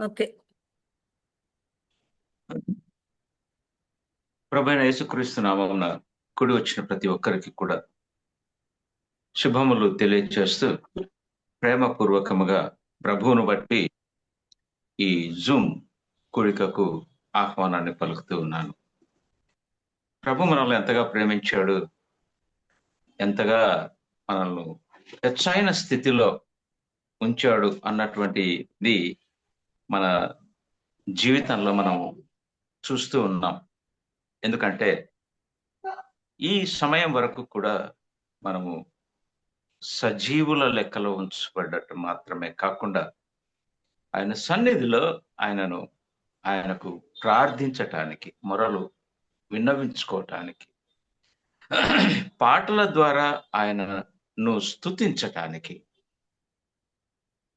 Okay. ప్రభువైన యేసుక్రీస్తు నామమున కూడి వచ్చిన ప్రతి ఒక్కరికి కూడా శుభములు తెలియజేస్తూ ప్రేమపూర్వకముగా ప్రభువును బట్టి ఈ జూమ్ కూడికకు ఆహ్వానాన్ని పలుకుతూ ఉన్నాను. ప్రభు మనల్ని ఎంతగా ప్రేమించాడు, ఎంతగా మనల్ని హెచ్చైన స్థితిలో ఉంచాడు అన్నటువంటిది మన జీవితంలో మనం చూస్తూ ఉన్నాం. ఎందుకంటే ఈ సమయం వరకు కూడా మనము సజీవుల లెక్కలో ఉంచబడ్డట్టు మాత్రమే కాకుండా ఆయన సన్నిధిలో ఆయనకు ప్రార్థించటానికి, మొరలు విన్నవించుకోవటానికి, పాటల ద్వారా ఆయనను స్తుతించటానికి,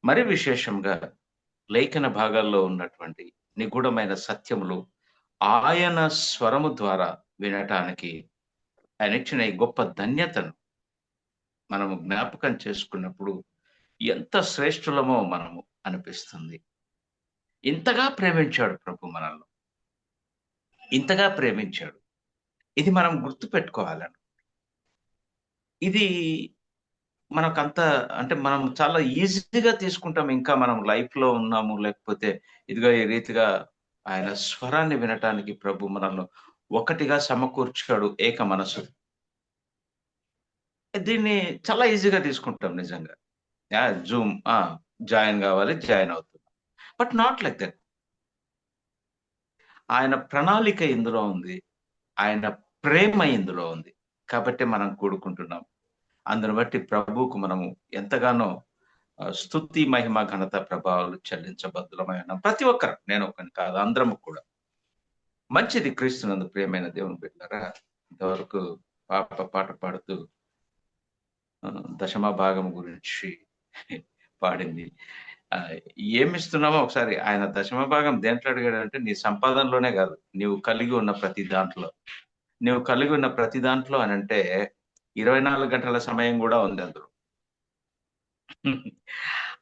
మరి విశేషంగా లేఖన భాగాల్లో ఉన్నటువంటి నిగూఢమైన సత్యములు ఆయన స్వరము ద్వారా వినటానికి ఆయన ఇచ్చిన ఈ గొప్ప ధన్యతను మనము జ్ఞాపకం చేసుకున్నప్పుడు ఎంత శ్రేష్ఠులమో మనము అనిపిస్తుంది. ఇంతగా ప్రేమించాడు ప్రభు మనల్ని, ఇంతగా ప్రేమించాడు. ఇది మనం గుర్తుపెట్టుకోవాలని. ఇది మనకంత అంటే మనం చాలా ఈజీగా తీసుకుంటాం. ఇంకా మనం లైఫ్‌లో ఉన్నాము, లేకపోతే ఇదిగో ఈ రీతిగా ఆయన స్వరాన్ని వినటానికి ప్రభు మనల్ని ఒకటిగా సమకూర్చాడు ఏక మనసు. దీన్ని చాలా ఈజీగా తీసుకుంటాం నిజంగా. జూమ్ జాయిన్ కావాలి, జాయిన్ అవుతున్నాం. But not like that. ఆయన ప్రణాళిక ఇందులో ఉంది. ఆయన ప్రేమ ఇందులో ఉంది. కాబట్టి మనం కూడుకుంటున్నాం. అందును బట్టి ప్రభువుకు మనము ఎంతగానో స్తుతి, మహిమ, ఘనత, ప్రభావాలు చెల్లించబద్దులమై ఉన్నాం. ప్రతి ఒక్కరు, నేను ఒకని కాదు, అందరము కూడా. మంచిది క్రీస్తునందు ప్రియమైన దేవుని బిడ్డలారా. ఇంతవరకు పాట పాడుతూ దశమ భాగం గురించి పాడింది. ఏమిస్తున్నామో ఒకసారి, ఆయన దశమ భాగం దేంట్లో అడిగాడంటే నీ సంపాదనలోనే కాదు, నీవు కలిగి ఉన్న ప్రతి దాంట్లో. నువ్వు కలిగి ఉన్న ప్రతి దాంట్లో అని అంటే 24 గంటల సమయం కూడా ఉంది అందులో.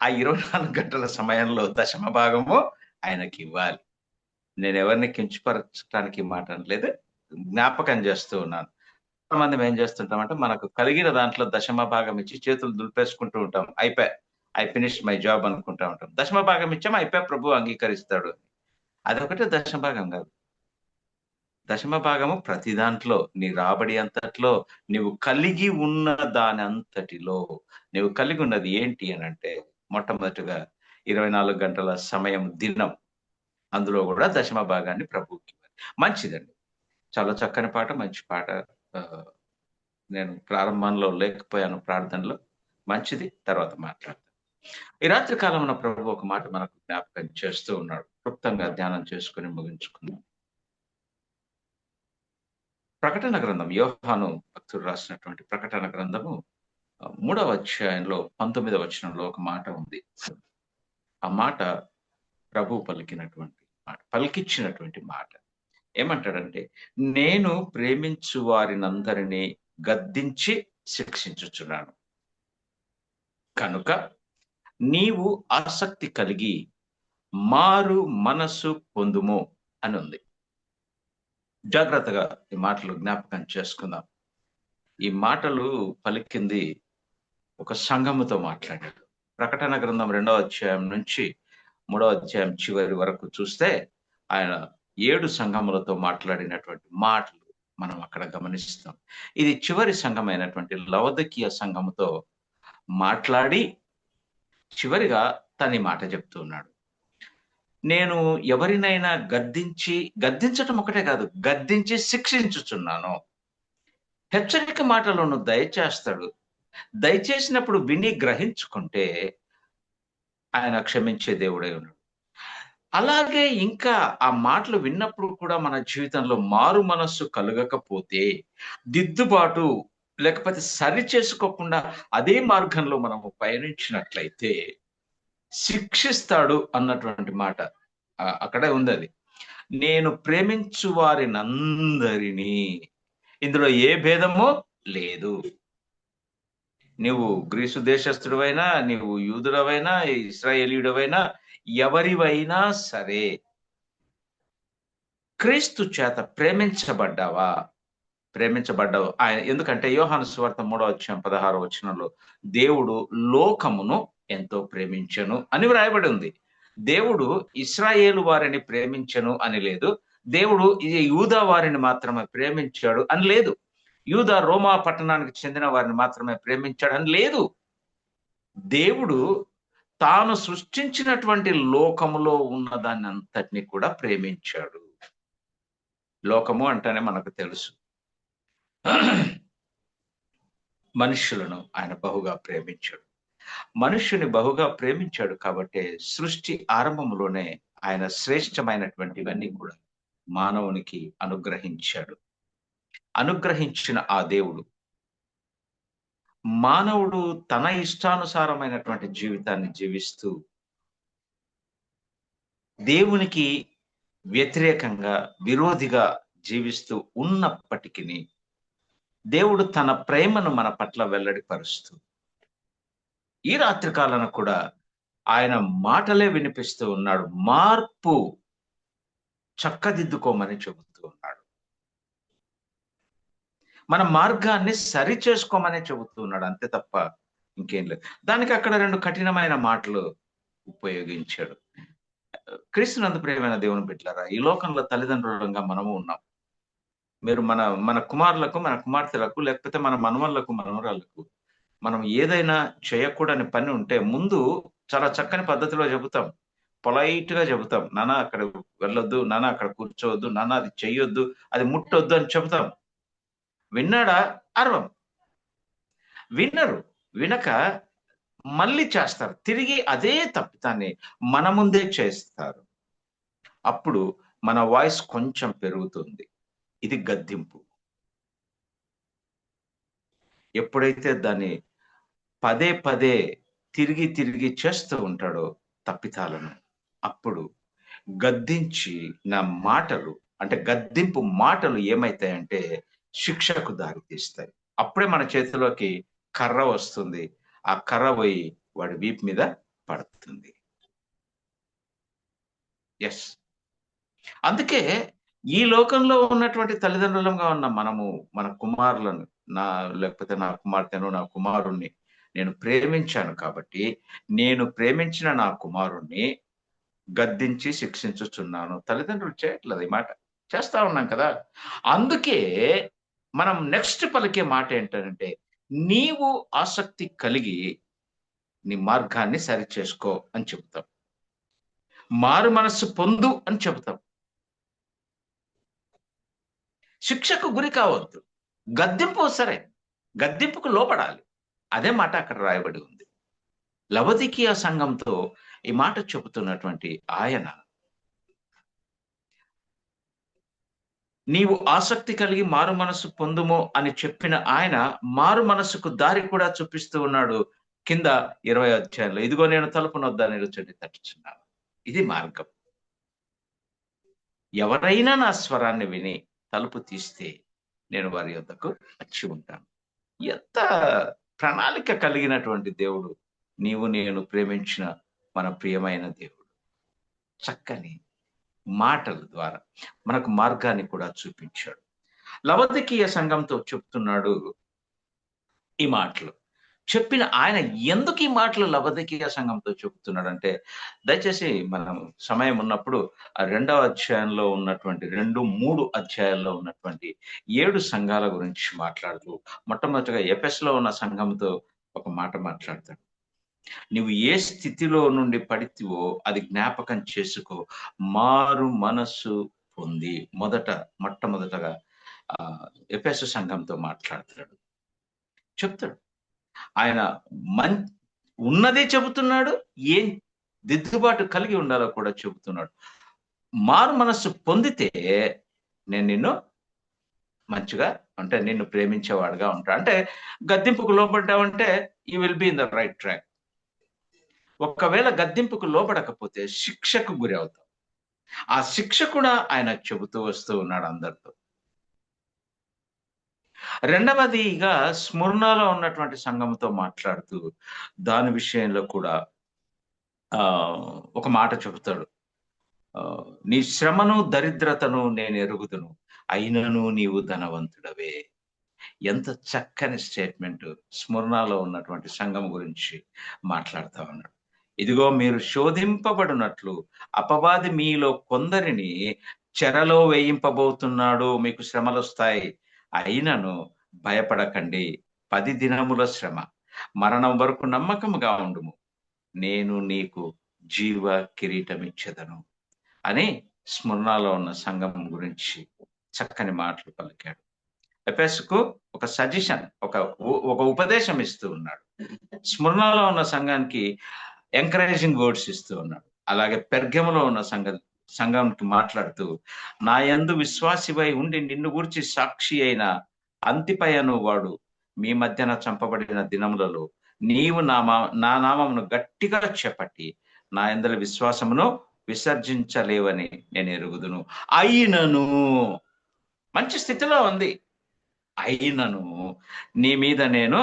ఆ 24 గంటల సమయంలో దశమ భాగము ఆయనకి ఇవ్వాలి. నేను ఎవరిని కించపరచడానికి మాట అనలేదు, జ్ఞాపకం చేస్తూ ఉన్నాను. కొంతమంది ఏం చేస్తుంటామంటే మనకు కలిగిన దాంట్లో దశమ భాగం ఇచ్చి చేతులు దులిపేసుకుంటూ ఉంటాం. ఐ ఫినిష్ మై జాబ్ అనుకుంటా ఉంటాం. దశమ భాగం ఇచ్చాము, అయిపోయా, ప్రభు అంగీకరిస్తాడు. అదొకటే దశమ భాగం కాదు. దశమ భాగము ప్రతి దాంట్లో, నీ రాబడి అంతట్లో, నువ్వు కలిగి ఉన్న దాని అంతటిలో, నువ్వు కలిగి ఉన్నది ఏంటి అని అంటే మొట్టమొదటిగా 24 గంటల సమయం, దినం. అందులో కూడా దశమ భాగాన్ని ప్రభువుకి. మంచిదండి. చాలా చక్కని పాట, మంచి పాట. నేను ప్రారంభంలో లేకపోయాను ప్రార్థనలో. మంచిది, తర్వాత మాట్లాడతాను. ఈ రాత్రి కాలంలో ప్రభు ఒక మాట మనకు జ్ఞాపకం చేస్తూ ఉన్నాడు. క్లుప్తంగా ధ్యానం చేసుకుని ముగించుకుందాం. ప్రకటన గ్రంథం, యోహాను భక్తుడు రాసినటువంటి ప్రకటన గ్రంథము 3వ అధ్యాయంలో 19వ వచనంలో ఒక మాట ఉంది. ఆ మాట ప్రభు పలికిచ్చినటువంటి మాట. ఏమంటాడంటే, నేను ప్రేమించు వారినందరినీ గద్దించి శిక్షించుచున్నాను కనుక నీవు ఆసక్తి కలిగి మారు మనసు పొందుము అని ఉంది. జాగ్రత్తగా ఈ మాటలు జ్ఞాపకం చేసుకుందాం. ఈ మాటలు పలికింది ఒక సంఘముతో మాట్లాడాడు. ప్రకటన గ్రంథం 2వ అధ్యాయం నుంచి 3వ అధ్యాయం చివరి వరకు చూస్తే ఆయన 7 సంఘములతో మాట్లాడినటువంటి మాటలు మనం అక్కడ గమనిస్తాం. ఇది చివరి సంఘమైనటువంటి లవొదికీయ సంఘముతో మాట్లాడి చివరిగా తన మాట చెప్తూ ఉన్నాడు. నేను ఎవరినైనా గద్దించటం ఒకటే కాదు, గద్దించి శిక్షించుచున్నాను. హెచ్చరిక మాటలను దయచేస్తాడు. దయచేసినప్పుడు విని గ్రహించుకుంటే ఆయన క్షమించే దేవుడై ఉన్నాడు. అలాగే ఇంకా ఆ మాటలు విన్నప్పుడు కూడా మన జీవితంలో మారు మనస్సు కలగకపోతే, దిద్దుబాటు లేకపోతే సరి చేసుకోకుండా అదే మార్గంలో మనము పయనించినట్లయితే శిక్షిస్తాడు అన్నటువంటి మాట అక్కడే ఉంది. అది నేను ప్రేమించు వారినందరినీ, ఇందులో ఏ భేదమో లేదు. నువ్వు గ్రీసు దేశస్థుడవైనా, నీవు యూదుడవైనా, ఇశ్రాయేలీయుడవైనా, ఎవరివైనా సరే క్రీస్తు చేత ప్రేమించబడ్డావు ఆయన. ఎందుకంటే యోహాను సువార్త 3:16 దేవుడు లోకమును ఎంతో ప్రేమించెను అని వ్రాయబడి ఉంది. దేవుడు ఇశ్రాయేలు వారిని ప్రేమించెను అని లేదు. దేవుడు యూదా వారిని మాత్రమే ప్రేమించాడు అని లేదు. యూదా రోమా పట్టణానికి చెందిన వారిని మాత్రమే ప్రేమించాడు అని లేదు. దేవుడు తాను సృష్టించినటువంటి లోకములో ఉన్న దాన్ని అంతటిని కూడా ప్రేమించాడు. లోకము అంటేనే మనకు తెలుసు, మనుష్యులను ఆయన బహుగా ప్రేమించాడు. మనుష్యుని బహుగా ప్రేమించాడు కాబట్టి సృష్టి ఆరంభంలోనే ఆయన శ్రేష్టమైనటువంటివన్నీ కూడా మానవునికి అనుగ్రహించాడు. అనుగ్రహించిన ఆ దేవుడు మానవుడు తన ఇష్టానుసారమైనటువంటి జీవితాన్ని జీవిస్తూ దేవునికి వ్యతిరేకంగా విరోధిగా జీవిస్తూ ఉన్నప్పటికీ దేవుడు తన ప్రేమను మన పట్ల వెల్లడిపరుస్తూ ఈ రాత్రి కాలాన కూడా ఆయన మాటలే వినిపిస్తూ ఉన్నాడు. మార్పు చక్కదిద్దుకోమని చెబుతూ ఉన్నాడు. మన మార్గాన్ని సరి చేసుకోమని చెబుతూ ఉన్నాడు, అంతే తప్ప ఇంకేం లేదు. దానికి అక్కడ 2 కఠినమైన మాటలు ఉపయోగించాడు. క్రీస్తునందు ప్రియమైన దేవుని బిడ్డలారా, ఈ లోకంలో తల్లిదండ్రులంగా మనము ఉన్నాం. మీరు మన కుమారులకు, మన కుమార్తెలకు, లేకపోతే మన మనవళ్లకు, మనవరాళ్లకు మనం ఏదైనా చేయకూడని పని ఉంటే ముందు చాలా చక్కని పద్ధతిలో చెబుతాం, పొలైట్ గా చెబుతాం. నాన్న అక్కడ వెళ్ళొద్దు, నాన్న అక్కడ కూర్చోవద్దు, నాన్న అది చెయ్యొద్దు, అది ముట్టొద్దు అని చెబుతాం. విన్నాడా? అర్వం. వినరు. వినక మళ్ళీ చేస్తారు, తిరిగి అదే తప్పితాన్ని మన ముందే చేస్తారు. అప్పుడు మన వాయిస్ కొంచెం పెరుగుతుంది. ఇది గద్దింపు. ఎప్పుడైతే దాన్ని పదే పదే తిరిగి తిరిగి చేస్తూ ఉంటాడో తప్పితాలను, అప్పుడు గద్దించిన మాటలు, అంటే గద్దింపు మాటలు ఏమైతాయంటే శిక్షకు దారి తీస్తాయి. అప్పుడే మన చేతిలోకి కర్ర వస్తుంది. ఆ కర్ర పోయి వాడి వీపు మీద పడుతుంది. ఎస్, అందుకే ఈ లోకంలో ఉన్నటువంటి తల్లిదండ్రులంగా ఉన్న మనము మన కుమారులను, లేకపోతే నా కుమార్తెను, నా కుమారుణ్ణి నేను ప్రేమించాను కాబట్టి నేను ప్రేమించిన నా కుమారుణ్ణి గద్దించి శిక్షించుచున్నాను. తల్లిదండ్రులు చేయట్లేదు, ఈ మాట చేస్తా ఉన్నాం కదా. అందుకే మనం నెక్స్ట్ పలికే మాట ఏంటంటే, నీవు ఆసక్తి కలిగి నీ మార్గాన్ని సరి చేసుకో అని చెబుతాం. మారు మనస్సు పొందు అని చెబుతాం. శిక్షకు గురి కావద్దు. గద్దింపు సరే, గద్దింపుకు లోపడాలి. అదే మాట అక్కడ రాయబడి ఉంది. లవదికీయ సంఘంతో ఈ మాట చెబుతున్నటువంటి ఆయన, నీవు ఆసక్తి కలిగి మారు మనస్సు పొందుము అని చెప్పిన ఆయన మారు మనస్సుకు దారి కూడా చూపిస్తూ ఉన్నాడు. కింద 20వ అధ్యాయంలో, ఇదిగో నేను తలుపు నొద్ద నిలుచుండి తట్టుచున్నాను. ఇది మార్గం. ఎవరైనా నా స్వరాన్ని విని తలుపు తీస్తే నేను వారి యొద్దకు వచ్చి ఉంటాను. ఎంత ప్రణాళిక కలిగినటువంటి దేవుడు నీవు నేను ప్రేమించిన మన ప్రియమైన దేవుడు. చక్కని మాటల ద్వారా మనకు మార్గాన్ని కూడా చూపించాడు. లవదికీయ సంఘంతో చెప్తున్నాడు ఈ మాటలు. చెప్పిన ఆయన ఎందుకు ఈ మాటలు లవదికీయ సంఘంతో చెప్తున్నాడంటే, దయచేసి మనం సమయం ఉన్నప్పుడు ఆ 2వ అధ్యాయంలో ఉన్నటువంటి 2-3 అధ్యాయాల్లో ఉన్నటువంటి 7 సంఘాల గురించి మాట్లాడుతూ మొట్టమొదటిగా ఎఫెసులో ఉన్న సంఘంతో ఒక మాట మాట్లాడతాడు. నువ్వు ఏ స్థితిలో నుండి పడితివో అది జ్ఞాపకం చేసుకో, మారు మనస్సు పొంది. మొట్టమొదటగా ఎఫెసు సంఘంతో మాట్లాడుతున్నాడు, చెప్తాడు. ఆయన ఉన్నదే చెబుతున్నాడు, ఏం దిద్దుబాటు కలిగి ఉండాలో కూడా చెబుతున్నాడు. మారు మనస్సు పొందితే నేను నిన్ను మంచిగా, అంటే నిన్ను ప్రేమించేవాడుగా ఉంటా. అంటే గద్దింపుకు లోపడ్డావంటే you will be in the right track. ఒకవేళ గద్దింపుకు లోపడకపోతే శిక్షకు గురి అవుతాం. ఆ శిక్ష కూడా ఆయన చెబుతూ వస్తూ ఉన్నాడు అందరితో. రెండవదిగా స్ముర్నాలో ఉన్నటువంటి సంఘంతో మాట్లాడుతూ దాని విషయంలో కూడా ఒక మాట చెబుతాడు, నీ శ్రమను దరిద్రతను నేను ఎరుగుదును, అయినను నీవు ధనవంతుడవే. ఎంత చక్కని స్టేట్మెంట్! స్మరణలో ఉన్నటువంటి సంఘం గురించి మాట్లాడుతా ఉన్నాడు. ఇదిగో మీరు శోధింపబడినట్లు అపవాది మీలో కొందరిని చెరలో వేయింపబోతున్నాడు, మీకు శ్రమలు వస్తాయి, అయినను భయపడకండి, 10 దినముల శ్రమ, మరణం వరకు నమ్మకముగా ఉండుము, నేను నీకు జీవ కిరీటం ఇచ్చేదను అని స్మరణలో ఉన్న సంఘం గురించి చక్కని మాటలు పలికాడు. ఎఫెసుకు ఒక సజెషన్, ఒక ఉపదేశం ఇస్తూ ఉన్నాడు. స్మరణలో ఉన్న సంఘానికి ఎంకరేజింగ్ వర్డ్స్ ఇస్తూ ఉన్నాడు. అలాగే పెర్గెములో ఉన్న సంఘానికి మాట్లాడుతూ, నా యందు విశ్వాసివై ఉండి నిన్ను గురించి సాక్షి అయిన అంతిపయను వాడు మీ మధ్యన చంపబడిన దినములలో నీవు నా నామమును గట్టిగా చేపట్టి నా యందలి విశ్వాసమును విసర్జించలేవని నేను ఎరుగుదును, అయినను, మంచి స్థితిలో ఉంది, అయినను నీ మీద నేను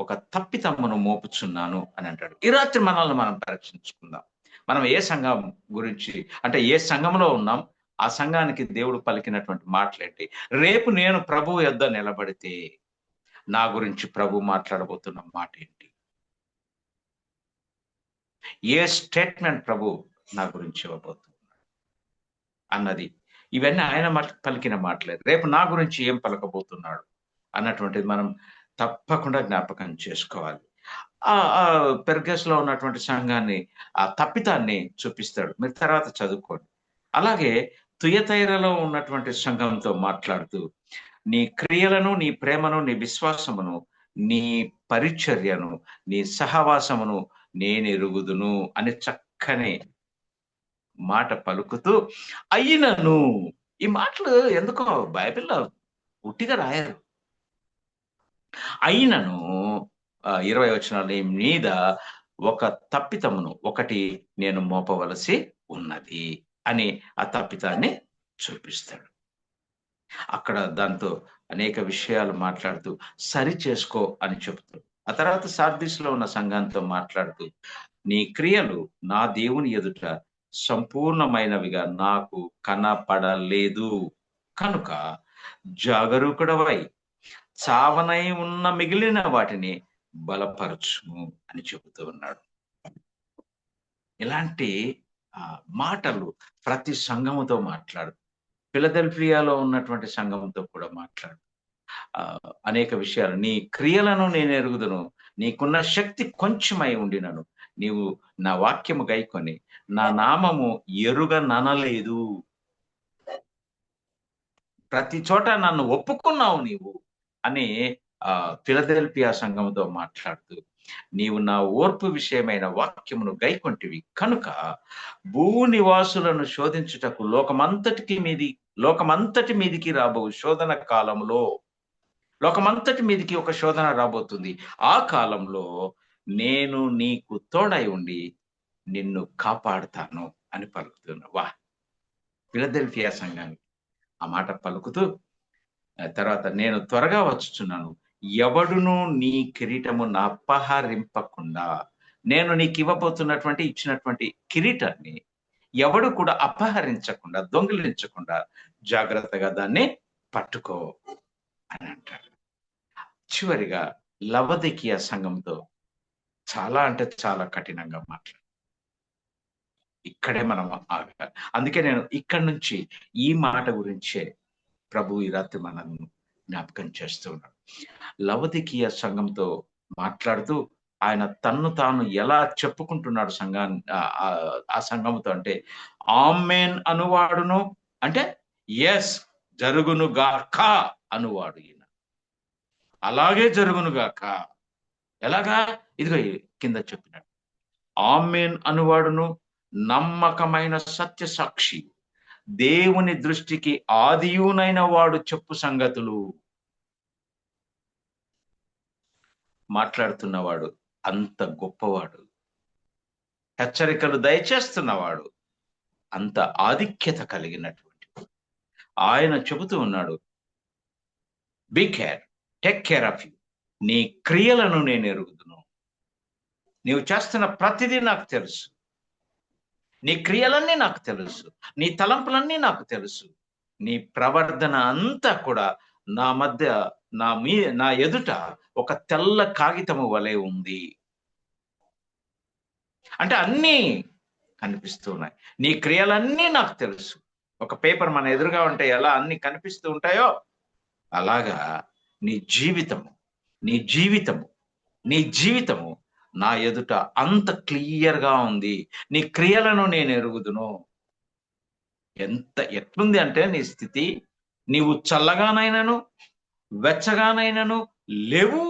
ఒక తప్పితమ్మును మోపుచున్నాను అని అంటాడు. ఈ రాత్రి మనల్ని మనం పరీక్షించుకుందాం. మనం ఏ సంఘం గురించి, అంటే ఏ సంఘంలో ఉన్నాం, ఆ సంఘానికి దేవుడు పలికినటువంటి మాటలేంటి? రేపు నేను ప్రభు యొద్ద నిలబడితే నా గురించి ప్రభు మాట్లాడబోతున్న మాట ఏంటి? ఏ స్టేట్మెంట్ ప్రభు నా గురించి ఇవ్వబోతున్నాడు అన్నది, ఇవన్నీ ఆయన పలికిన మాటలేదు. రేపు నా గురించి ఏం పలకబోతున్నాడు అన్నటువంటిది మనం తప్పకుండా జ్ఞాపకం చేసుకోవాలి. ఆ పెర్గస్ లో ఉన్నటువంటి సంఘాన్ని, ఆ తప్పితాన్ని చూపిస్తాడు. మీరు తర్వాత చదువుకోండి. అలాగే తుయతైరలో ఉన్నటువంటి సంఘంతో మాట్లాడుతూ, నీ క్రియలను, నీ ప్రేమను, నీ విశ్వాసమును, నీ పరిచర్యను, నీ సహవాసమును నేను ఎరుగుదును అని చక్కని మాట పలుకుతూ, అయినను, ఈ మాటలు ఎందుకో బైబిల్లో ఉట్టిగా రాయరు. అయినను 20 వచనాలు, నీ మీద ఒక తప్పితమును ఒకటి నేను మోపవలసి ఉన్నది అని ఆ తప్పితాన్ని చూపిస్తాడు. అక్కడ దాంతో అనేక విషయాలు మాట్లాడుతూ సరి చేసుకో అని చెబుతాడు. ఆ తర్వాత సార్దీస్లో ఉన్న సంఘంతో మాట్లాడుతూ, నీ క్రియలు నా దేవుని ఎదుట సంపూర్ణమైనవిగా నాకు కనపడలేదు కనుక జాగరూకుడవై చావనై ఉన్న మిగిలిన వాటిని బలపరచుము అని చెబుతూ ఉన్నాడు. ఇలాంటి మాటలు ప్రతి సంఘముతో మాట్లాడు, ఫిలదెల్ఫియాలో ఉన్నటువంటి సంఘంతో కూడా మాట్లాడు, అనేక విషయాలు. నీ క్రియలను నేను ఎరుగుదును, నీకున్న శక్తి కొంచెమై ఉండినను నీవు నా వాక్యము గైకొని నా నామము ఎరుగననలేదు, ప్రతి చోట నన్ను ఒప్పుకున్నావు నీవు అని ఫిలదెల్ఫియా సంఘంతో మాట్లాడుతూ, నీవు నా ఓర్పు విషయమైన వాక్యమును గైకొంటివి కనుక భూనివాసులను శోధించుటకు లోకమంతటి మీదికి రాబో శోధన కాలంలో, లోకమంతటి మీదికి ఒక శోధన రాబోతుంది, ఆ కాలంలో నేను నీకు తోడై ఉండి నిన్ను కాపాడుతాను అని పలుకుతున్నా. వా, ఫిలదెల్ఫియా సంఘానికి ఆ మాట పలుకుతూ, తర్వాత నేను త్వరగా వచ్చుచున్నాను, ఎవడును నీ కిరీటమును అపహరింపకుండా, నేను నీకు ఇచ్చినటువంటి కిరీటాన్ని ఎవడు కూడా అపహరించకుండా, దొంగిలించకుండా జాగ్రత్తగా దాన్ని పట్టుకో అని అంటాడు. చివరిగా లవదికియా సంఘంతో చాలా అంటే చాలా కఠినంగా మాట్లాడు. ఇక్కడే మనం ఆగాలి. అందుకే నేను ఇక్కడి నుంచి ఈ మాట గురించే ప్రభు ఈ రాత్రి మనల్ని జ్ఞాపకం చేస్తూ ఉన్నాడు. లవదికియా సంఘంతో మాట్లాడుతూ ఆయన తన్ను తాను ఎలా చెప్పుకుంటున్నాడు ఆ సంఘంతో అంటే, ఆమెన్ అనువాడును అంటే ఎస్ జరుగునుగాక అనువాడు ఈయన, అలాగే జరుగునుగాక. ఎలాగా? ఇదిగో కింద చెప్పినట్టు, ఆమెన్ అనువాడును నమ్మకమైన సత్య సాక్షి, దేవుని దృష్టికి ఆదియునైన వాడు చెప్పు సంగతులు మాట్లాడుతున్నవాడు, అంత గొప్పవాడు, హెచ్చరికలు దయచేస్తున్నవాడు, అంత ఆధిక్యత కలిగినటువంటి ఆయన చెబుతూ ఉన్నాడు, be care, take care of you, నీ క్రియలను నేను ఎరుగుదును, నీవు చేస్తున్న ప్రతిదీ నాకు తెలుసు, నీ క్రియలన్నీ నాకు తెలుసు, నీ తలంపులన్నీ నాకు తెలుసు, నీ ప్రవర్తన అంతా కూడా నా మధ్య నా ఎదుట ఒక తెల్ల కాగితము వలె ఉంది. అంటే అన్నీ కనిపిస్తూ ఉన్నాయి. నీ క్రియలన్నీ నాకు తెలుసు. ఒక పేపర్ మన ఎదురుగా ఉంటే ఎలా అన్ని కనిపిస్తూ ఉంటాయో అలాగా నీ జీవితము నీ జీవితము నీ జీవితము నా ఎదుట అంత క్లియర్గా ఉంది. నీ క్రియలను నేను ఎరుగుదును. ఎట్లుంది అంటే నీ స్థితి, నీవు చల్లగానైనను వెచ్చగానైనను లేవు.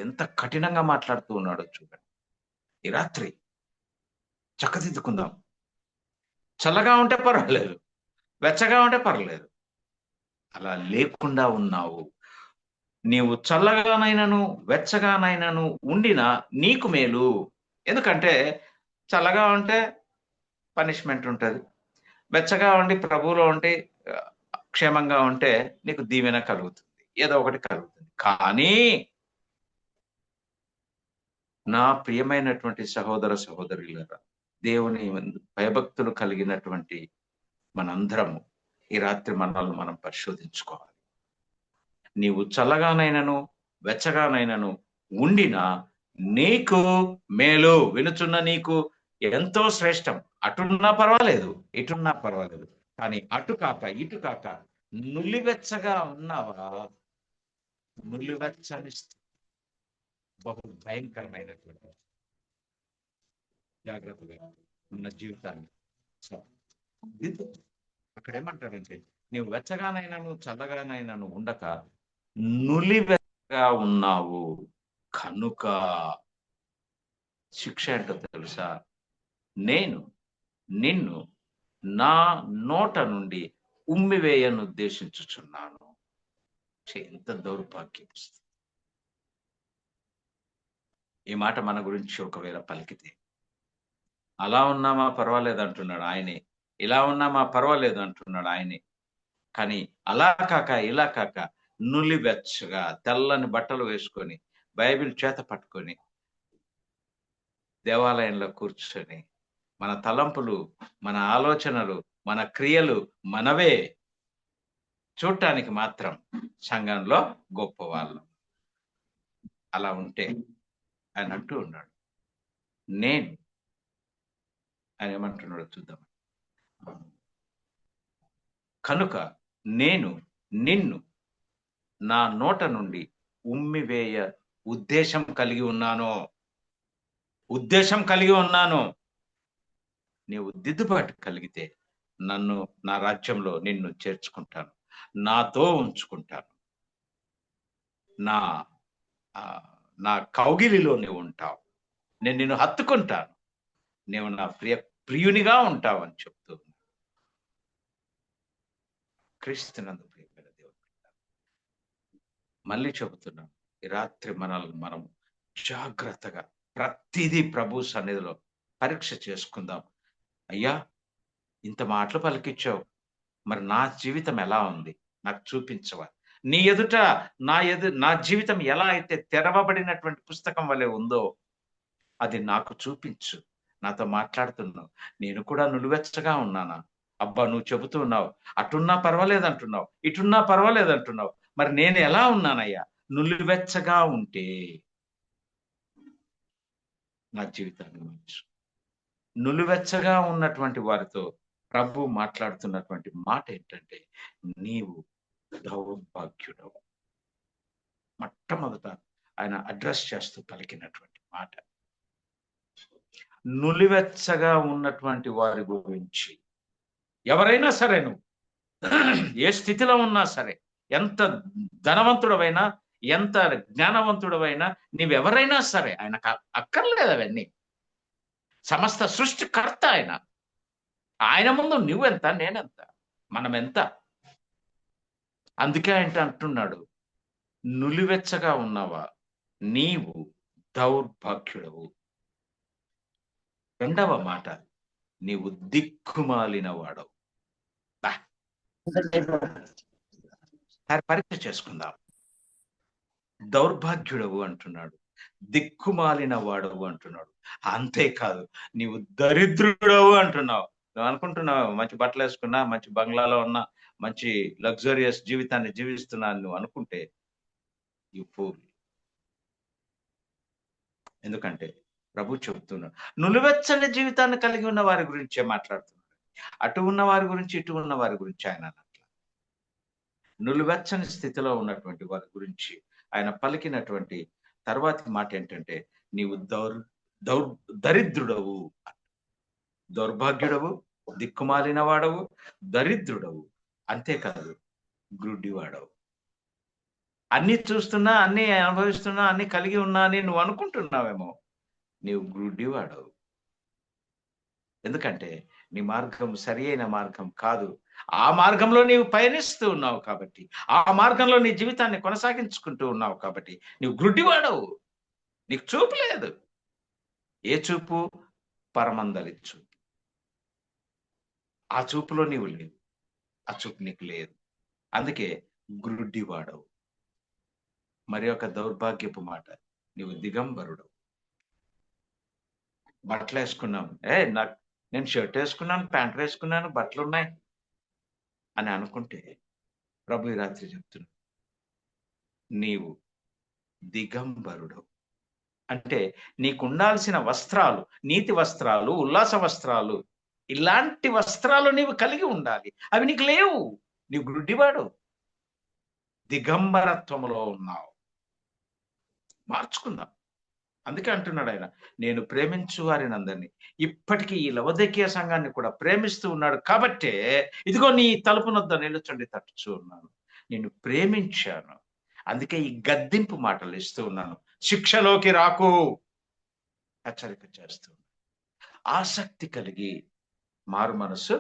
ఎంత కఠినంగా మాట్లాడుతూ ఉన్నాడో చూడండి. ఈ రాత్రి చక్కదిద్దుకుందాం. చల్లగా ఉంటే పర్వాలేదు, వెచ్చగా ఉంటే పర్వాలేదు, అలా లేకుండా ఉన్నావు. నీవు చల్లగానైనను వెచ్చగానైనను ఉండినా నీకు మేలు. ఎందుకంటే చల్లగా ఉంటే పనిష్మెంట్ ఉంటుంది, వెచ్చగా ఉండి ప్రభువులో ఉంటే క్షేమంగా ఉంటే నీకు దీవెన కలుగుతుంది, ఏదో ఒకటి కలుగుతుంది. కానీ నా ప్రియమైనటువంటి సహోదర సహోదరులారా, దేవుని భయభక్తులు కలిగినటువంటి మనందరము ఈ రాత్రి మనల్ని మనం పరిశోధించుకోవాలి. నీవు చల్లగానైనను వెచ్చగానైనను ఉండినా నీకు మేలు. వినుచున్న నీకు ఎంతో శ్రేష్టం. అటున్నా పర్వాలేదు, ఇటున్నా పర్వాలేదు, కానీ అటు కాక ఇటు కాక నులివెచ్చగా ఉన్నావా? నులివెచ్చని బహు భయంకరమైనటువంటి జాగ్రత్తగా ఉన్న జీవితాన్ని అక్కడ ఏమంటారంటే, నీవు వెచ్చగానైనాను చల్లగానైనాను ఉండక నులివెచ్చగా ఉన్నావు కనుక శిక్ష ఏంటో తెలుసా? నేను నిన్ను నా నోట నుండి ఉమ్మివేయను ఉద్దేశించుచున్నాను. ఎంత దౌర్భాగ్యం. ఈ మాట మన గురించి ఒకవేళ పలికితే, అలా ఉన్నామా పర్వాలేదు అంటున్నాడు ఆయనే, ఇలా ఉన్నామా పర్వాలేదు అంటున్నాడు ఆయనే. కానీ అలా కాక ఇలా కాక నులివెచ్చగా తెల్లని బట్టలు వేసుకొని బైబిల్ చేత పట్టుకొని దేవాలయంలో కూర్చొని మన తలంపులు, మన ఆలోచనలు, మన క్రియలు మనవే, చూడటానికి మాత్రం సంఘంలో గొప్పవాళ్ళు. అలా ఉంటే ఆయన అంటూ ఉన్నాడు, నేను ఆయన ఏమంటున్నాడో చూద్దాం. కనుక నేను నిన్ను నా నోట నుండి ఉమ్మివేయ ఉద్దేశం కలిగి ఉన్నాను. నీవు దిద్దుబాటు కలిగితే నన్ను నా రాజ్యంలో నిన్ను చేర్చుకుంటాను, నాతో ఉంచుకుంటాను, నా కౌగిలిలో నీవు ఉంటావు, నేను నిన్ను హత్తుకుంటాను, నీవు నా ప్రియునిగా ఉంటావు అని చెప్తూ ఉన్నా. క్రీస్తునందు ప్రియమైన దేవుడు, మళ్ళీ చెబుతున్నాం, ఈ రాత్రి మనల్ని మనం జాగ్రత్తగా ప్రతిదీ ప్రభు సన్నిధిలో పరీక్ష చేసుకుందాం. అయ్యా, ఇంత మాటలు పలికిచ్చావు, మరి నా జీవితం ఎలా ఉంది నాకు చూపించవా? నీ ఎదుట నా జీవితం ఎలా అయితే తెరవబడినటువంటి పుస్తకం వలె ఉందో అది నాకు చూపించు. నాతో మాట్లాడుతున్నావు, నేను కూడా నులివెచ్చగా ఉన్నానా? అబ్బా, నువ్వు చెబుతూ ఉన్నావు అటున్నా పర్వాలేదు అంటున్నావు, ఇటున్నా పర్వాలేదు అంటున్నావు, మరి నేను ఎలా ఉన్నానయ్యా? నులివెచ్చగా ఉంటే నా జీవితాన్ని మార్చు. నులివెచ్చగా ఉన్నటువంటి వారితో ప్రభు మాట్లాడుతున్నటువంటి మాట ఏంటంటే, నీవు దౌర్భాగ్యుడవు. మొట్టమొదట ఆయన అడ్రస్ చేస్తూ పలికినటువంటి మాట, నులివెచ్చగా ఉన్నటువంటి వారి గురించి. ఎవరైనా సరే, నువ్వు ఏ స్థితిలో ఉన్నా సరే, ఎంత ధనవంతుడవైనా, ఎంత జ్ఞానవంతుడవైనా, నీవెవరైనా సరే, ఆయనకు అక్కర్లేదు అవన్నీ. సమస్త సృష్టికర్త ఆయన ముందు నువ్వెంత, నేనెంత, మనమెంత. అందుకే ఆయన అంటున్నాడు, నులివెచ్చగా ఉన్నావా? నీవు దౌర్భాగ్యుడవు. రెండవ మాట, నీవు దిక్కుమాలిన వాడవు. పరీక్ష చేసుకుందాం. దౌర్భాగ్యుడవు అంటున్నాడు. దిక్కుమాలిన వాడవు అంటున్నాడు. అంతేకాదు, నీవు దరిద్రుడవు అంటున్నావు. నువ్వు అనుకుంటున్నావు మంచి బట్టలు వేసుకున్నా, మంచి బంగ్లాలో ఉన్నా, మంచి లగ్జరియస్ జీవితాన్ని జీవిస్తున్నా అని నువ్వు అనుకుంటే యు ఫూల్. ఎందుకంటే ప్రభు చెబుతున్నాడు, నులివెచ్చని జీవితాన్ని కలిగి ఉన్న వారి గురించే మాట్లాడుతున్నాడు. అటు ఉన్న వారి గురించి, ఇటు ఉన్న వారి గురించి ఆయన అనట్ల. నులివెచ్చని స్థితిలో ఉన్నటువంటి వారి గురించి ఆయన పలికినటువంటి తర్వాతి మాట ఏంటంటే, నీవు దరిద్రుడవు, దౌర్భాగ్యుడవు, దిక్కుమాలిన వాడవు, దరిద్రుడవు, అంతేకాదు గ్రుడ్డివాడవు. అన్ని చూస్తున్నా, అన్ని అనుభవిస్తున్నా, అన్ని కలిగి ఉన్నా అని నువ్వు అనుకుంటున్నావేమో, నీవు గ్రుడ్డివాడవు. ఎందుకంటే నీ మార్గం సరి అయిన మార్గం కాదు. ఆ మార్గంలో నీవు పయనిస్తూ ఉన్నావు కాబట్టి, ఆ మార్గంలో నీ జీవితాన్ని కొనసాగించుకుంటూ ఉన్నావు కాబట్టి నీవు గ్రుడ్డివాడవు. నీకు చూపు లేదు. ఏ చూపు? పరమందలి చూపు. ఆ చూపులో నీవు లేవు. ఆ చూపు నీకు లేదు. అందుకే గ్రుడ్డివాడవు. మరి ఒక దౌర్భాగ్యపు మాట, నీవు దిగంబరుడు. బట్టలు వేసుకున్నాం, నేను షర్ట్ వేసుకున్నాను, ప్యాంట్ వేసుకున్నాను, బట్టలు ఉన్నాయి అని అనుకుంటే ప్రభు ఈ రాత్రి చెప్తున్నా, నీవు దిగంబరుడు. అంటే నీకు ఉండాల్సిన వస్త్రాలు, నీతి వస్త్రాలు, ఉల్లాస వస్త్రాలు, ఇలాంటి వస్త్రాలు నీవు కలిగి ఉండాలి. అవి నీకు లేవు. నీవు గుడ్డివాడు, దిగంబరత్వములో ఉన్నావు. మార్చుకుందాం. అందుకే అంటున్నాడు ఆయన, నేను ప్రేమించు వారిని అందరినీ. ఇప్పటికీ ఈ లవోదికీయ సంఘాన్ని కూడా ప్రేమిస్తూ ఉన్నాడు కాబట్టే, ఇదిగో నీ తలుపునొద్ద నిలుచుండి తట్టుచూ ఉన్నాను. నేను ప్రేమించాను, అందుకే ఈ గద్దింపు మాటలు ఇస్తూ ఉన్నాను. శిక్షలోకి రాకు, హెచ్చరిక చేస్తూ ఉన్నాను. ఆసక్తి కలిగి మారు మనసు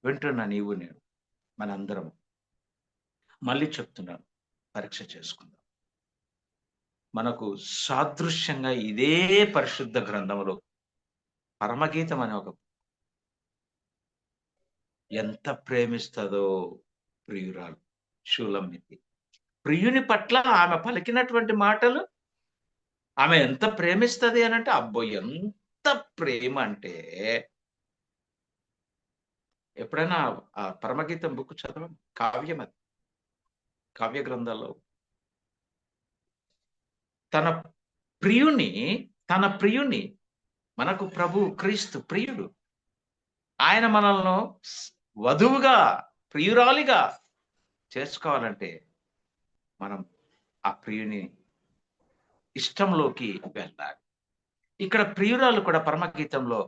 వింటున్న నీవు నేను మనందరం మళ్ళీ చెప్తున్నాను, పరీక్ష చేసుకుందాం. మనకు సాదృశ్యంగా ఇదే పరిశుద్ధ గ్రంథంలో పరమగీతం అనే ఒక ఎంత ప్రేమిస్తుందో ప్రియురాలు షూలమ్మితి. ప్రియుని పట్ల ఆమె పలికినటువంటి మాటలు, ఆమె ఎంత ప్రేమిస్తుంది అని అంటే, అబ్బో ఎంత ప్రేమ అంటే, ఎప్పుడైనా ఆ పరమగీతం బుక్ చదవండి. కావ్యం అది, కావ్య గ్రంథాల్లో తన ప్రియుని మనకు ప్రభు క్రీస్తు ప్రియుడు. ఆయన మనల్ని వధువుగా, ప్రియురాలిగా చేసుకోవాలంటే మనం ఆ ప్రియుని ఇష్టంలోకి వెళ్ళాలి. ఇక్కడ ప్రియురాలు కూడా పరమగీతంలో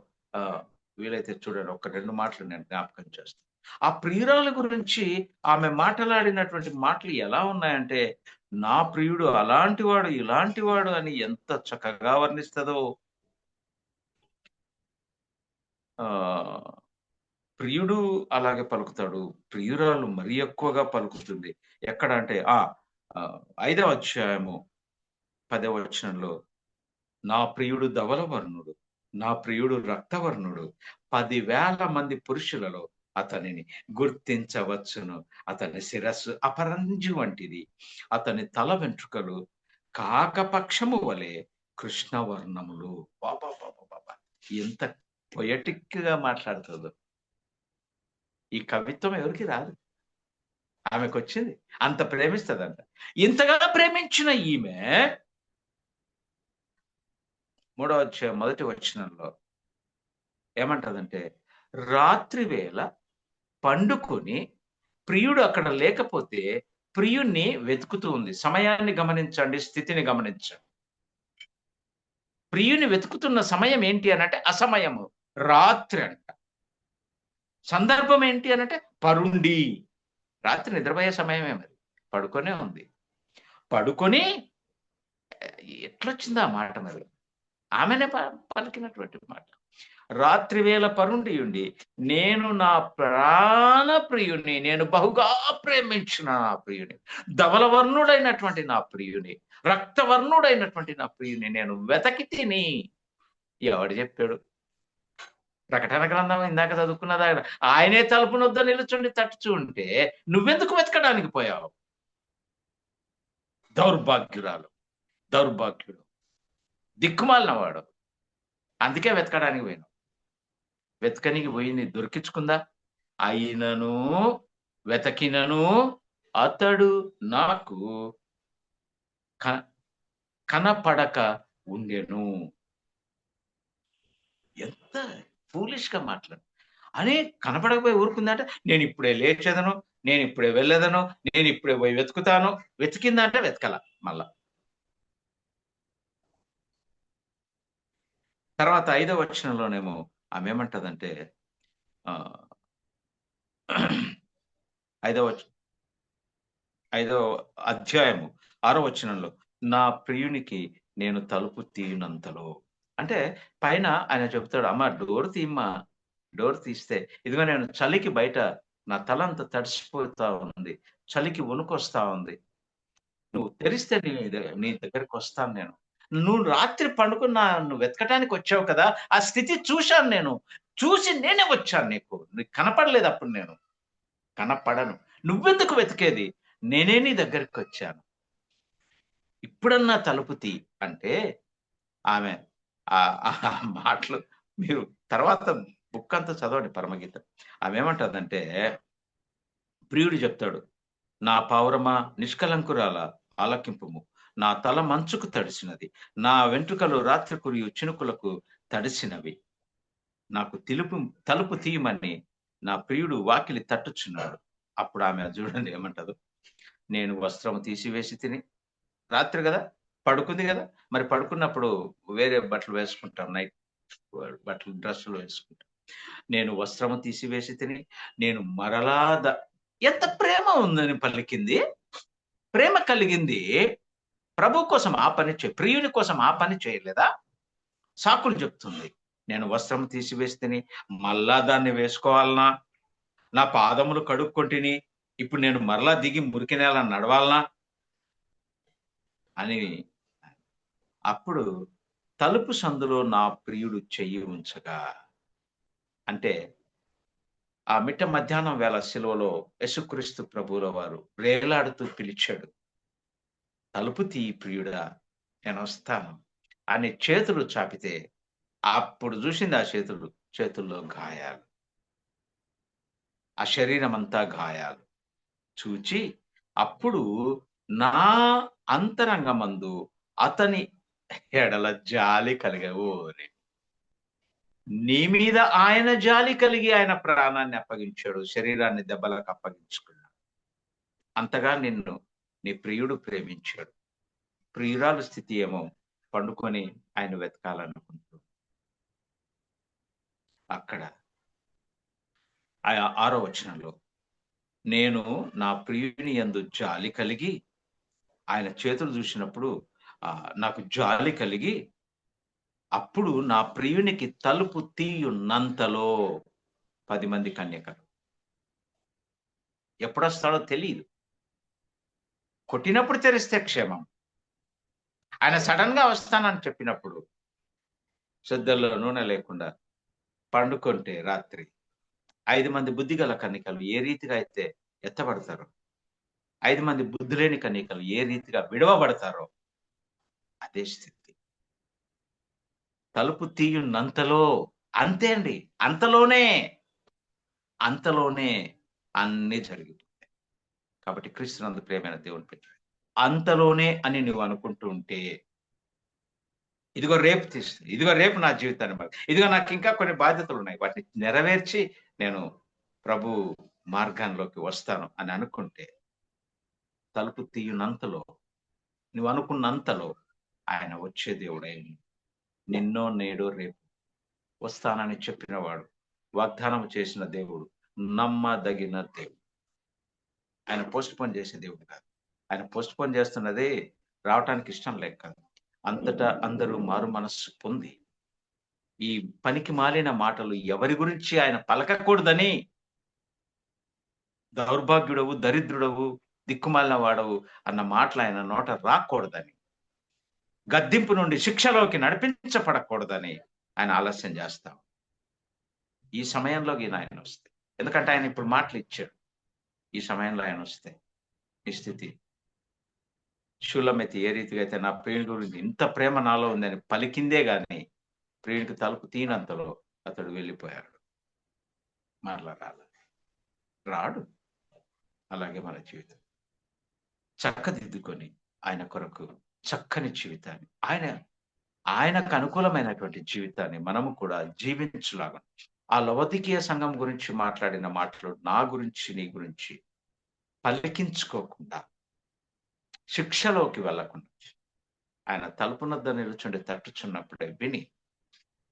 వీలైతే చూడండి, ఒక 2 మాటలు నేను జ్ఞాపకం చేస్తాను. ఆ ప్రియురాలు గురించి ఆమె మాట్లాడినటువంటి మాటలు ఎలా ఉన్నాయంటే, నా ప్రియుడు అలాంటి వాడు, ఇలాంటి వాడు అని ఎంత చక్కగా వర్ణిస్తుందో. ప్రియుడు అలాగే పలుకుతాడు, ప్రియురాలు మరి ఎక్కువగా పలుకుతుంది. ఎక్కడ అంటే 5వ అధ్యాయము 10వ వచనంలో, నా ప్రియుడు ధవలవర్ణుడు, నా ప్రియుడు రక్తవర్ణుడు, 10,000 మంది పురుషులలో అతనిని గుర్తించవచ్చును. అతని శిరస్సు అపరంజి వంటిది, అతని తల వెంట్రుకలు కాకపక్షము వలె కృష్ణవర్ణములు. బాబా బాబా బాబా, ఎంత పొయటిక్ గా మాట్లాడుతుందో. ఈ కవిత్వం ఎవరికి రాదు, ఆమెకు వచ్చింది. అంత ప్రేమిస్తుందంట. ఇంతగా ప్రేమించిన ఈమె 3వ అధ్యాయం 1వ వచనంలో ఏమంటదంటే, రాత్రి వేళ పండుకొని ప్రియుడు అక్కడ లేకపోతే ప్రియుణ్ణి వెతుకుతూ ఉంది. సమయాన్ని గమనించండి, స్థితిని గమనించండి. ప్రియుని వెతుకుతున్న సమయం ఏంటి అనంటే అసమయము, రాత్రి అంట. సందర్భం ఏంటి అనంటే పరుండి, రాత్రి నిద్రపోయే సమయమే, మరి పడుకొనే ఉంది. పడుకొని ఎట్లొచ్చింది ఆ మాట? మరి ఆమెనే పలికినటువంటి మాట. రాత్రి వేళ పరుండి ఉండి, నేను నా ప్రాణ ప్రియుని, నేను బహుగా ప్రేమించిన నా ప్రియుని, ధవలవర్ణుడైనటువంటి నా ప్రియుని, రక్తవర్ణుడైనటువంటి నా ప్రియుని నేను వెతకి తిని. ఎవడు చెప్పాడు? ప్రకటన గ్రంథం ఇందాక చదువుకున్నదా, ఆయనే తలుపునొద్ద నిలుచుండి తట్టుచూ ఉంటే నువ్వెందుకు వెతకడానికి పోయావు? దౌర్భాగ్యురాలు, దౌర్భాగ్యుడు, దిక్కుమాలిన వాడు. అందుకే వెతకడానికి పోయిన. వెతకనికి పోయింది దొరికించుకుందా? అయినను వెతకినను అతడు నాకు కనపడక ఉండెను. ఎంత ఫూలిష్ గా మాట్లాడు అని. కనపడకపోయి ఊరుకుందంటే నేను ఇప్పుడే లేచేదను, నేను ఇప్పుడే వెళ్ళేదను, నేను ఇప్పుడే పోయి వెతుకుతాను. వెతికిందంటే వెతకల. మళ్ళా తర్వాత 5వ వచనంలోనేమో ఆమె ఏమంటదంటే, 5వ 5వ అధ్యాయము 6వ వచనంలో, నా ప్రియునికి నేను తలుపు తీయునంతలో. అంటే పైన ఆయన చెప్తాడు, అమ్మ డోర్ తీయమ్మా, డోర్ తీస్తే ఇదిగో నేను చలికి బయట నా తలంతా తడిసిపోతా ఉంది, చలికి వణుకొస్తా ఉంది, నువ్వు తెరిస్తే నీ దగ్గరికి వస్తాను నేను. నువ్వు రాత్రి పండుకున్న నువ్వు వెతకటానికి వచ్చావు కదా, ఆ స్థితి చూశాను నేను. చూసి నేనే వచ్చాను నీకు కనపడలేదు అప్పుడు. నేను కనపడను, నువ్వెందుకు వెతికేది, నేనే నీ దగ్గరికి వచ్చాను, ఇప్పుడన్నా తలుపు తీ అంటే ఆమె ఆ మాటలు మీరు తర్వాత బుక్ అంతా చదవండి, పరమగీతం. ఆమె ఏమంటదంటే, ప్రియుడు చెప్తాడు, నా పావురమా నిష్కలంకురాల ఆలకింపుము, నా తల మంచుకు తడిసినది, నా వెంట్రుకలు రాత్రి కురియు చినుకులకు తడిసినవి, నాకు తలుపు తీయమని నా ప్రియుడు వాకిలి తట్టుచున్నాడు. అప్పుడు ఆమె చూడండి ఏమంటదు, నేను వస్త్రము తీసివేసి తిని, రాత్రి కదా పడుకుంది కదా, మరి పడుకున్నప్పుడు వేరే బట్టలు వేసుకుంటాం, నైట్ బట్టలు డ్రెస్సులు వేసుకుంటాం. నేను వస్త్రము తీసివేసి తిని, నేను మరలా ఎంత ప్రేమ ఉందని పలికింది. ప్రేమ కలిగింది. ప్రభు కోసం ఆ పని ప్రియుని కోసం ఆ పని చేయలేదా? సాకులు చెప్తుంది. నేను వస్త్రం తీసివేస్తేని మళ్ళా దాన్ని వేసుకోవాలనా, నా పాదములు కడుక్కొంటిని ఇప్పుడు నేను మరలా దిగి మురికి నేల నడవాలనా అని. అప్పుడు తలుపు సందులో నా ప్రియుడు చెయ్యి ఉంచగా, అంటే ఆ మిట్ట మధ్యాహ్నం వేళ శిలువలో యేసుక్రీస్తు ప్రభువుల వారు వేలాడుతూ పిలిచాడు, తలుపు తీయి ప్రియుడా, నేను వస్తాను అని చేతులు చాపితే, అప్పుడు చూసింది ఆ చేతుల్లో గాయాలు, ఆ శరీరం అంతా గాయాలు చూచి, అప్పుడు నా అంతరంగమందు అతని ఎడల జాలి కలిగవు. నీ మీద ఆయన జాలి కలిగి ఆయన ప్రాణాన్ని అప్పగించాడు, శరీరాన్ని దెబ్బలకు అప్పగించుకున్నాడు. అంతగా నిన్ను నీ ప్రియుడు ప్రేమించాడు. ప్రియురాలు స్థితి ఏమో పండుకొని ఆయన వెతకాలనుకుంటూ, అక్కడ 6వ వచనంలో, నేను నా ప్రియుని యందు జాలి కలిగి, ఆయన చేతులు చూసినప్పుడు నాకు జాలి కలిగి, అప్పుడు నా ప్రియునికి తలుపు తీయున్నంతలో 10 మంది కన్యకలు. ఎప్పుడొస్తాడో తెలియదు. కొట్టినప్పుడు తెరిస్తే క్షేమం. ఆయన సడన్ గా వస్తానని చెప్పినప్పుడు శ్రద్ధల్లో నూనె లేకుండా పండుకుంటే రాత్రి 5 మంది బుద్ధిగల కన్యకలు ఏ రీతిగా అయితే ఎత్తబడతారో, 5 మంది బుద్ధి లేని కన్యకలు ఏ రీతిగా విడవబడతారో అదే స్థితి. తలుపు తీయున్నంతలో, అంతే అండి, అంతలోనే అన్ని జరిగిపోతాయి. కాబట్టి క్రీస్తునందు ప్రియమైన దేవుని పెట్టాడు, అంతలోనే అని నువ్వు అనుకుంటూ ఉంటే, ఇదిగో రేపు తీస్తుంది, ఇదిగో రేపు నా జీవితాన్ని, ఇదిగో నాకు ఇంకా కొన్ని బాధ్యతలు ఉన్నాయి, వాటిని నెరవేర్చి నేను ప్రభు మార్గంలోకి వస్తాను అని అనుకుంటే, తలుపు తీయునంతలో, నువ్వు అనుకున్నంతలో ఆయన వచ్చే దేవుడై, నిన్నో నేడో రేపు వస్తానని చెప్పినవాడు, వాగ్దానం చేసిన దేవుడు, నమ్మదగిన దేవుడు. ఆయన పోస్ట్ పోన్ చేసే దేవుడు కాదు. ఆయన పోస్ట్ పోన్ చేస్తున్నది రావటానికి ఇష్టం లేక కాదు. అంతటా అందరూ మారు మనస్సు పొంది, ఈ పనికి మాలిన మాటలు ఎవరి గురించి ఆయన పలకకూడదని, దౌర్భాగ్యుడవు, దరిద్రుడవు, దిక్కుమాలిన వాడవు అన్న మాటలు ఆయన నోట రాకూడదని, గద్దింపు నుండి శిక్షలోకి నడిపించబడకూడదని ఆయన ఆలస్యం చేస్తాం. ఈ సమయంలోకి ఆయన వస్తే, ఎందుకంటే ఆయన ఇప్పుడు మాటలు ఇచ్చాడు, ఈ సమయంలో ఆయన వస్తే ఈ స్థితి షూలమెతి ఏ రీతిగా అయితే నా ప్రియుని గురించి ఇంత ప్రేమ నాలో ఉందని పలికిందే గాని, ప్రియునికి తలుపు తీయనంతలో అతడు వెళ్ళిపోయాడు. మరలా రాడు. అలాగే మన జీవితం. చక్కదిద్దుకొని ఆయన కొరకు చక్కని జీవితాన్ని, ఆయనకు అనుకూలమైనటువంటి జీవితాన్ని మనము కూడా జీవించులాగా, ఆ లవోదికీయ సంఘం గురించి మాట్లాడిన మాటలు నా గురించి, నీ గురించి పలికించుకోకుండా, శిక్షలోకి వెళ్ళకుండా, ఆయన తలుపునొద్ద నిలుచుండి తట్టుచున్నప్పుడే విని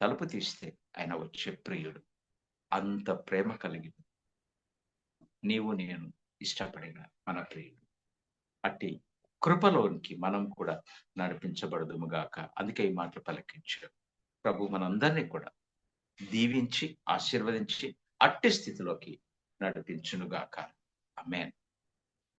తలుపు తీస్తే ఆయన వచ్చే ప్రియుడు. అంత ప్రేమ కలిగి నీవు నేను ఇష్టపడిన మన ప్రియుడు. అట్టి కృపలోనికి మనం కూడా నడిపించబడదుము గాక. అందుకే ఈ మాటలు పలికించాడు. ప్రభు మనందరినీ కూడా దీవించి, ఆశీర్వదించి అట్టి స్థితిలోకి నడిపించును గాక. ఆమేన్.